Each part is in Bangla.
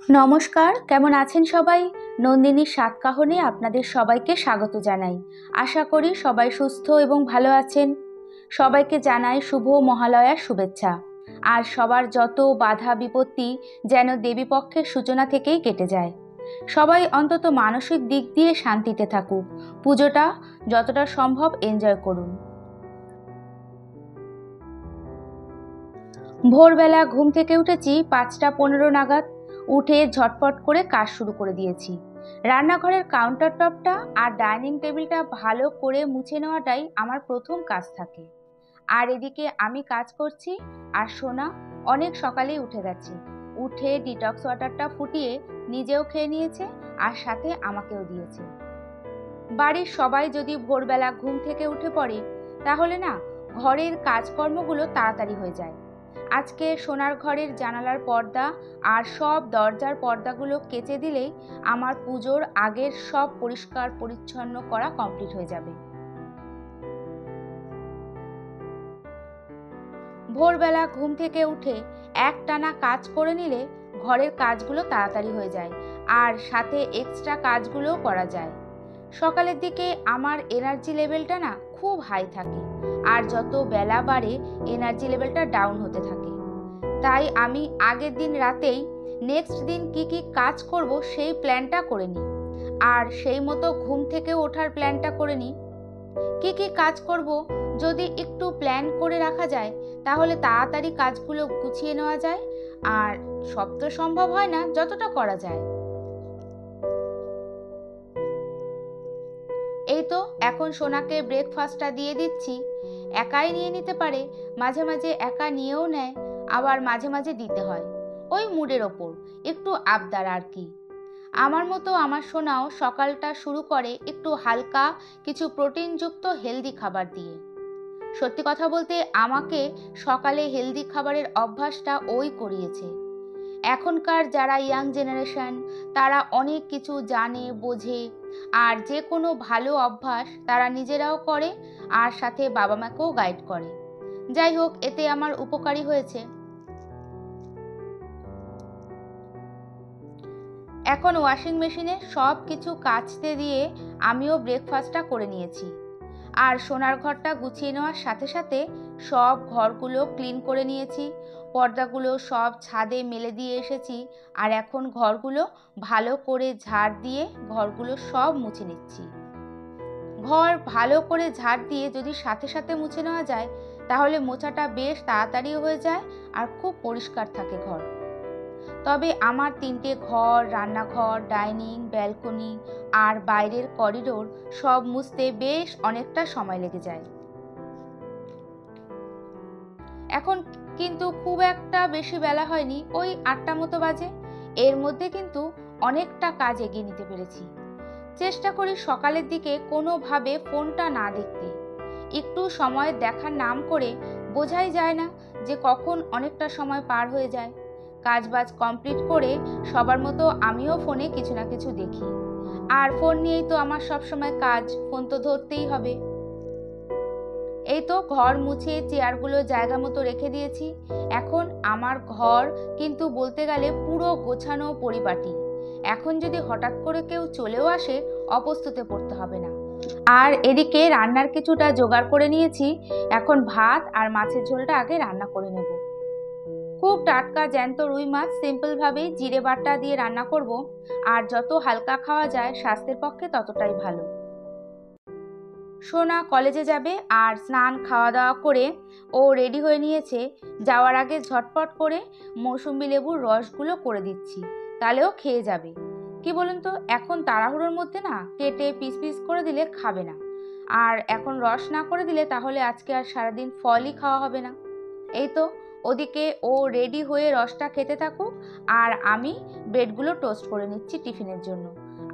নমস্কার, কেমন আছেন সবাই? নন্দিনীর সাতকাহনে আপনাদের সবাইকে স্বাগত জানাই। আশা করি সবাই সুস্থ এবং ভালো আছেন। সবাইকে জানাই শুভ মহালয়ার শুভেচ্ছা। আর সবার যত বাধা বিপত্তি যেন দেবীপক্ষের সূচনা থেকেই কেটে যায়। সবাই অন্তত মানসিক দিক দিয়ে শান্তিতে থাকুক। পুজোটা যতটা সম্ভব এনজয় করুন। ভোরবেলা ঘুম থেকে উঠেছি 5:15 নাগাদ। উঠে ঝটপট করে কাজ শুরু করে দিয়েছি। রান্নাঘরের কাউন্টার টপটা আর ডাইনিং টেবিলটা ভালো করে মুছে নেওয়াটাই আমার প্রথম কাজ থাকে। আর এদিকে আমি কাজ করছি আর সোনা অনেক সকালেই উঠে গেছে। উঠে ডিটক্স ওয়াটারটা ফুটিয়ে নিজেও খেয়ে নিয়েছে আর সাথে আমাকেও দিয়েছে। বাড়ির সবাই যদি ভোরবেলা ঘুম থেকে উঠে পড়ে তাহলে না ঘরের কাজকর্মগুলো তাড়াতাড়ি হয়ে যায়। আজকে সোনার ঘরের জানালার পর্দা আর সব দরজার পর্দাগুলো কেচে দিলেই আমার পুজোর আগের সব পরিষ্কার পরিচ্ছন্ন করা কমপ্লিট হয়ে যাবে। ভোরবেলা ঘুম থেকে উঠে একটানা কাজ করে নিলে ঘরের কাজগুলো তাড়াতাড়ি হয়ে যায় আর সাথে এক্সট্রা কাজগুলোও করা যায়। সকালের দিকে আমার এনার্জি লেভেলটা না খুব হাই থাকে আর যত বেলা বাড়ে এনার্জি লেভেলটা ডাউন হতে থাকে। তাই আমি আগের দিন রাতেই নেক্সট দিন কি কি কাজ করব সেই প্ল্যানটা করে নিই আর সেই মতো ঘুম থেকে ওঠার প্ল্যানটা করে নিই। কি কি কাজ করব যদি একটু প্ল্যান করে রাখা যায় তাহলে তাড়াতাড়ি কাজগুলো গুছিয়ে নেওয়া যায় আর সব তো সম্ভব হয় না, যতটা করা যায়। এই তো এখন সোনাকে ব্রেকফাস্টটা দিয়ে দিচ্ছি। একাই নিয়ে নিতে পারে, মাঝে মাঝে একা নিয়েও নেয়, আবার মাঝে মাঝে দিতে হয়। ওই মুডের ওপর একটু আবদার আর কি। আমার মতো আমার সোনাও সকালটা শুরু করে একটু হালকা কিছু প্রোটিনযুক্ত হেলদি খাবার দিয়ে। সত্যি কথা বলতে আমাকে সকালে হেলদি খাবারের অভ্যাসটা ওই করিয়েছে। এখনকার যারা ইয়াং জেনারেশন তারা অনেক কিছু জানে বোঝে আর যে কোনো ভালো অভ্যাস তারা নিজেরাও করে আর সাথে বাবা মাকেও গাইড করে। যাই হোক, এতে আমার উপকারী হয়েছে। এখন ওয়াশিং মেশিনে সব কিছু কাচতে দিয়ে আমিও ব্রেকফাস্টটা করে নিয়েছি আর সোনার ঘরটা গুছিয়ে নেওয়ার সাথে সাথে সব ঘরগুলো ক্লিন করে নিয়েছি। পর্দাগুলো সব ছাদে মেলে দিয়ে এসেছি আর এখন ঘরগুলো ভালো করে ঝাড় দিয়ে ঘরগুলো সব মুছে নিচ্ছি। ঘর ভালো করে ঝাড় দিয়ে যদি সাথে সাথে মুছে নেওয়া যায় তাহলে মোছাটা বেশ তাড়াতাড়িও হয়ে যায় আর খুব পরিষ্কার থাকে ঘর। তবে আমার 3টে ঘর, রান্নাঘর, ডাইনিং, ব্যালকনি আর বাইরের করিডোর সব মুছতে বেশ অনেকটা সময় লেগে যায়। এখন কিন্তু খুব একটা বেশি বেলা হয়নি, ওই 8টা মতো বাজে। এর মধ্যে কিন্তু অনেকটা কাজ এগিয়ে নিতে পেরেছি। চেষ্টা করি সকালের দিকে কোনোভাবে ফোনটা না দেখতে। একটু সময় দেখার নাম করে বোঝাই যায় না যে কখন অনেকটা সময় পার হয়ে যায়। কাজবাজ কমপ্লিট করে সবার মতো আমিও ফোনে কিছু না কিছু দেখি আর ফোন নিয়েই তো আমার সবসময় কাজ, ফোন তো ধরতেই হবে। এই তো ঘর মুছে চেয়ারগুলো জায়গা মতো রেখে দিয়েছি। এখন আমার ঘর কিন্তু বলতে গেলে পুরো গোছানো পরিপাটি। এখন যদি হঠাৎ করে কেউ চলেও আসে অপ্রস্তুতে পড়তে হবে না। আর এদিকে রান্নার কিছুটা জোগাড় করে নিয়েছি। এখন ভাত আর মাছের ঝোলটা আগে রান্না করে নেব। খুব টাটকা জ্যান্ত রুই মাছ সিম্পলভাবেই জিরে বাটা দিয়ে রান্না করব আর যত হালকা খাওয়া যায় স্বাস্থ্যের পক্ষে ততটাই ভালো। সোনা কলেজে যাবে আর স্নান খাওয়া দাওয়া করে ও রেডি হয়ে নিয়েছে। যাওয়ার আগে ঝটপট করে মৌসুম্বি লেবুর রসগুলো করে দিচ্ছি, তাহলেও খেয়ে যাবে। কি বলুন তো, এখন তাড়াহুড়োর মধ্যে না কেটে পিস পিস করে দিলে খাবে না, আর এখন রস না করে দিলে তাহলে আজকে আর সারাদিন ফলই খাওয়া হবে না। এই তো ওদিকে ও রেডি হয়ে রসটা খেতে থাকুক আর আমি ব্রেডগুলো টোস্ট করে নিচ্ছি টিফিনের জন্য।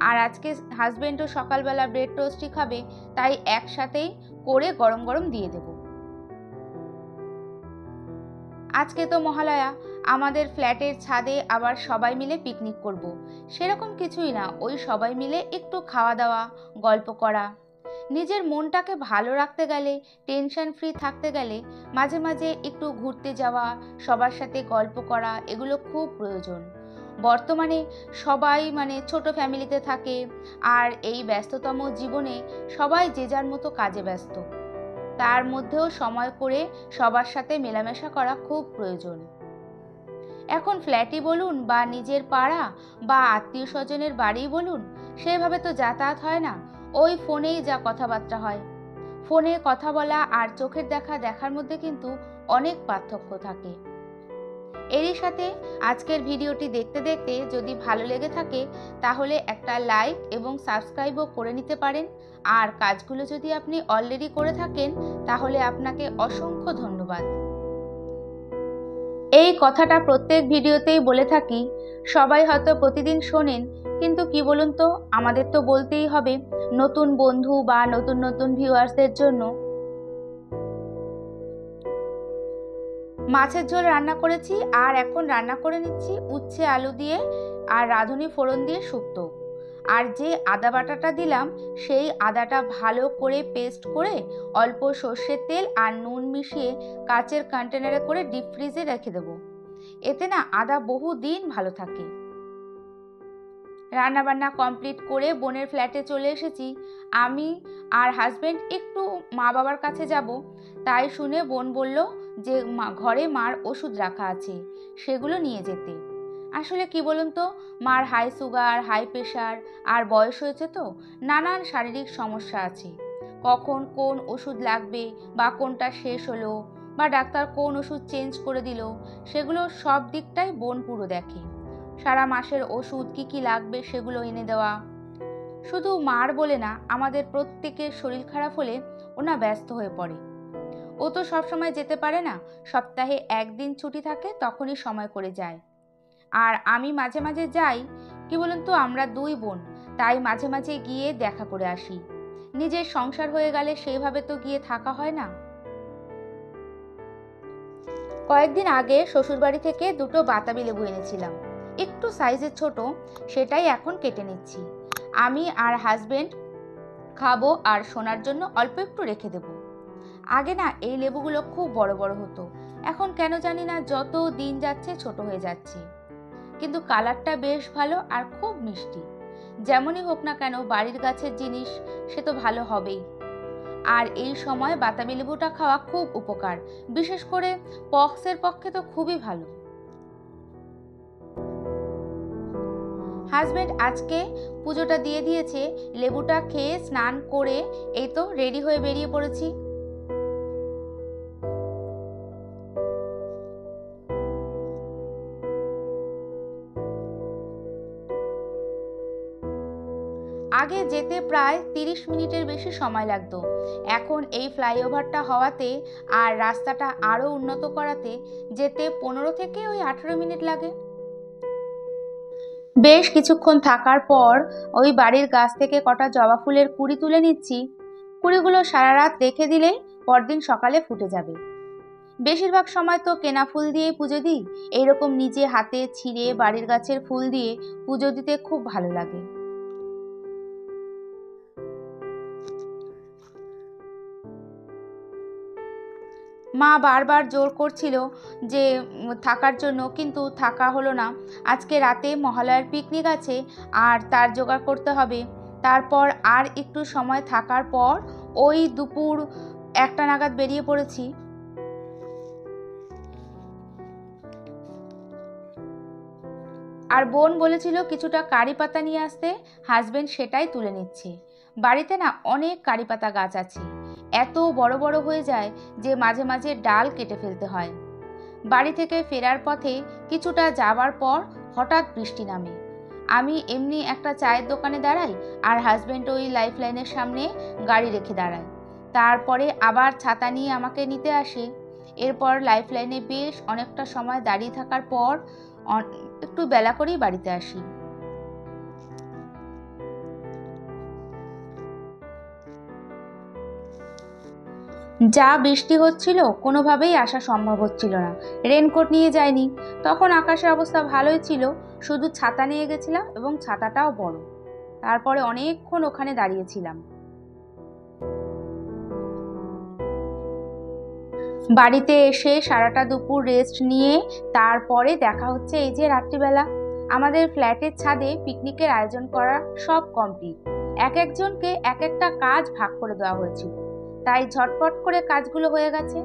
আর আজকে হাজবেন্ডও সকালবেলা ব্রেড টোস্টই খাবে, তাই একসাথেই করে গরম গরম দিয়ে দেব। আজকে তো মহালয়া, আমাদের ফ্ল্যাটের ছাদে আবার সবাই মিলে পিকনিক করব। সেরকম কিছুই না, ওই সবাই মিলে একটু খাওয়া দাওয়া, গল্প করা। নিজের মনটাকে ভালো রাখতে গেলে, টেনশন ফ্রি থাকতে গেলে মাঝে মাঝে একটু ঘুরতে যাওয়া, সবার সাথে গল্প করা, এগুলো খুব প্রয়োজন। বর্তমানে সবাই ছোট ফ্যামিলিতে থাকে, আর এই ব্যস্ততম জীবনে সবাই যে যার মতো কাজে ব্যস্ত। তার মধ্যেও সময় করে সবার সাথে মেলামেশা করা খুব প্রয়োজন। এখন ফ্ল্যাটই বলুন বা নিজের পাড়া বা আত্মীয় স্বজনের বাড়ি বলুন, সেভাবে তো যাতায়াত হয় না, ওই ফোনেই যা কথাবার্তা হয়। ফোনে কথা বলা আর চোখের দেখার মধ্যে কিন্তু অনেক পার্থক্য থাকে। এরই সাথে আজকের ভিডিওটি দেখতে দেখতে যদি ভালো লেগে থাকে তাহলে একটা লাইক এবং সাবস্ক্রাইবও করে নিতে পারেন। আর কাজগুলো যদি আপনি অলরেডি করে থাকেন তাহলে আপনাকে অসংখ্য ধন্যবাদ। এই কথাটা প্রত্যেক ভিডিওতেই বলে থাকি, সবাই হয়তো প্রতিদিন শোনেন, কিন্তু কি বলুন তো, আমাদের তো বলতেই হবে নতুন বন্ধু বা নতুন নতুন ভিউয়ার্সদের জন্য। মাছের ঝোল রান্না করেছি, আর এখন রান্না করে নিচ্ছি উচ্ছে আলু দিয়ে আর রাঁধুনি ফোড়ন দিয়ে শুক্তো। আর যে আদা বাটাটা দিলাম সেই আদাটা ভালো করে পেস্ট করে অল্প সর্ষের তেল আর নুন মিশিয়ে কাচের কন্টেনারে করে ডিপ ফ্রিজে রেখে দেবো। এতে না আদা বহু দিন ভালো থাকে। রান্নাবান্না কমপ্লিট করে বোনের ফ্ল্যাটে চলে এসেছি। আমি আর হাজবেন্ড একটু মা বাবার কাছে যাব, তাই শুনে বোন বলল যে ঘরে মার ওষুধ রাখা আছে, সেগুলো নিয়ে যেতে। আসলে কি বলুন তো, মার হাই সুগার, হাই প্রেশার আর বয়স হয়েছে তো নানান শারীরিক সমস্যা আছে। কখন কোন ওষুধ লাগবে বা কোনটা শেষ হলো বা ডাক্তার কোন ওষুধ চেঞ্জ করে দিল, সেগুলো সব দিকটাই বোন পুরো দেখে। সারা মাসের ওষুধ কি কি লাগবে সেগুলো এনে দেওয়া। শুধু মার বলে না, আমাদের প্রত্যেকের শরীর খারাপ হলে ওনা ব্যস্ত হয়ে পড়ে। ও তো সবসময় যেতে পারে না, সপ্তাহে একদিন ছুটি থাকে তখনই সময় করে যায়। আর আমি মাঝে মাঝে যাই। কি বলুন তো, আমরা দুই বোন, তাই মাঝে মাঝে গিয়ে দেখা করে আসি। নিজের সংসার হয়ে গেলে সেইভাবে তো গিয়ে থাকা হয় না। কয়েকদিন আগে শ্বশুরবাড়ি থেকে দুটো বাতাবি লেবু এনেছিলাম, একটু সাইজের ছোট, সেটাই এখন কেটে নিচ্ছি। আমি আর হাজবেন্ড খাবো, আর সোনার জন্য অল্প একটু রেখে দেব। আগে না এই লেবুগুলো খুব বড় বড় হতো, এখন কেন জানি না যত দিন যাচ্ছে ছোট হয়ে যাচ্ছে। কিন্তু কালারটা বেশ ভালো আর খুব মিষ্টি। যেমনই হোক না কেন বাড়ির গাছের জিনিস, সে তো ভালো হবেই। আর এই সময় বাতাবি লেবুটা খাওয়া খুব উপকার, বিশেষ করে পক্সের পক্ষে তো খুবই ভালো। হাজবেন্ড আজকে পুজোটা দিয়ে দিয়েছে, লেবুটা খেয়ে স্নান করে এই তো রেডি হয়ে বেরিয়ে পড়েছি। আগে যেতে প্রায় 30 মিনিটের বেশি সময় লাগতো, এখন এই ফ্লাইওভারটা হওয়াতে আর রাস্তাটা আরো উন্নত করাতে যেতে 15 থেকে 18 মিনিট লাগে। বেশ কিছুক্ষণ থাকার পর ওই বাড়ির গাছ থেকে কটা জবা ফুলের কুড়ি তুলে নিচ্ছি। কুড়িগুলো সারা রাত রেখে দিলেই পরদিন সকালে ফুটে যাবে। বেশিরভাগ সময় তো কেনা ফুল দিয়ে পুজো দিই, এইরকম নিজে হাতে ছিঁড়ে বাড়ির গাছের ফুল দিয়ে পুজো দিতে খুব ভালো লাগে। মা বারবার জোর করছিল যে থাকার জন্য, কিন্তু থাকা হলো না। আজকে রাতে মহালয়ার পিকনিক আছে, আর তার জোগাড় করতে হবে। তারপর আর একটু সময় থাকার পর ওই দুপুর 1টা নাগাদ বেরিয়ে পড়েছি। আর বোন বলেছিল কিছুটা কারি পাতা নিয়ে আসতে, হাজবেন্ড সেটাই তুলে নিচ্ছে। বাড়িতে না অনেক কারি পাতা গাছ আছে, এত বড় বড় হয়ে যায় যে মাঝে মাঝে ডাল কেটে ফেলতে হয়। বাড়ি থেকে ফেরার পথে কিছুটা যাবার পর হঠাৎ বৃষ্টি নামে। আমি এমনি একটা চায়ের দোকানে দাঁড়াই, আর হাজবেন্ড ওই লাইফ লাইনের সামনে গাড়ি রেখে দাঁড়ায়। তারপরে আবার ছাতা নিয়ে আমাকে নিতে আসে। এরপর লাইফ লাইনে বেশ অনেকটা সময় দাঁড়িয়ে থাকার পর একটু বেলা করেই বাড়িতে আসি। যা বৃষ্টি হচ্ছিল, কোনোভাবেই আসা সম্ভব হচ্ছিল না। রেনকোট নিয়ে যাইনি, তখন আকাশের অবস্থা ভালোই ছিল, শুধু ছাতা নিয়ে গেছিলাম এবং ছাতাটাও বড়। তারপরে অনেকক্ষণ ওখানে দাঁড়িয়েছিলাম। বাড়িতে এসে সারাটা দুপুর রেস্ট নিয়ে তারপরে দেখা হচ্ছে এই যে রাত্রিবেলা। আমাদের ফ্ল্যাটের ছাদে পিকনিকের আয়োজন করা সব কমপ্লিট। এক একজনকে এক একটা কাজ ভাগ করে দেওয়া হয়েছিল, তাই ঝটপট করে কাজগুলো হয়ে গেছে।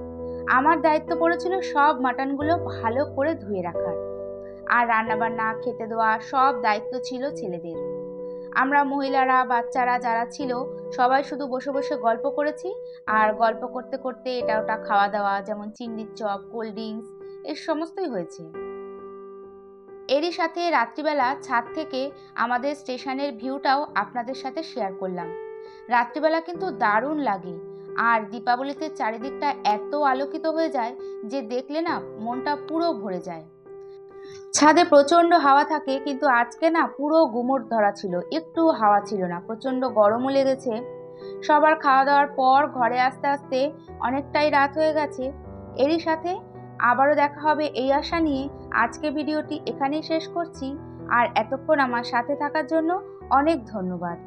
আমার দায়িত্ব পড়েছিল সব মাটনগুলো ভালো করে ধুয়ে রাখার, আর রান্নাবান্না খেতে দেওয়া সব দায়িত্ব ছিল ছেলেদের। আমরা মহিলারা বাচ্চারা যারা ছিল সবাই শুধু বসে বসে গল্প করেছি, আর গল্প করতে করতে এটা ওটা খাওয়া দাওয়া, যেমন চিংড়ির চপ, কোল্ড ড্রিঙ্কস, এর সমস্তই হয়েছে। এরই সাথে রাত্রিবেলা ছাদ থেকে আমাদের স্টেশনের ভিউটাও আপনাদের সাথে শেয়ার করলাম। রাত্রিবেলা কিন্তু দারুণ লাগে, আর দীপাবলিতে চারিদিকটা এত আলোকিত হয়ে যায় যে দেখলে না মনটা পুরো ভরে যায়। ছাদে প্রচন্ড হাওয়া থাকে, কিন্তু আজকে না পুরো গুমোট ধরা ছিল, একটু হাওয়া ছিল না, প্রচন্ড গরমও লেগেছে। সবার খাওয়া দাওয়ার পর ঘরে আসতে আসতে অনেকটাই রাত হয়ে গেছে। এরই সাথে আবারও দেখা হবে এই আশা নিয়ে আজকে ভিডিওটি এখানেই শেষ করছি। আর এতক্ষণ আমার সাথে থাকার জন্য অনেক ধন্যবাদ।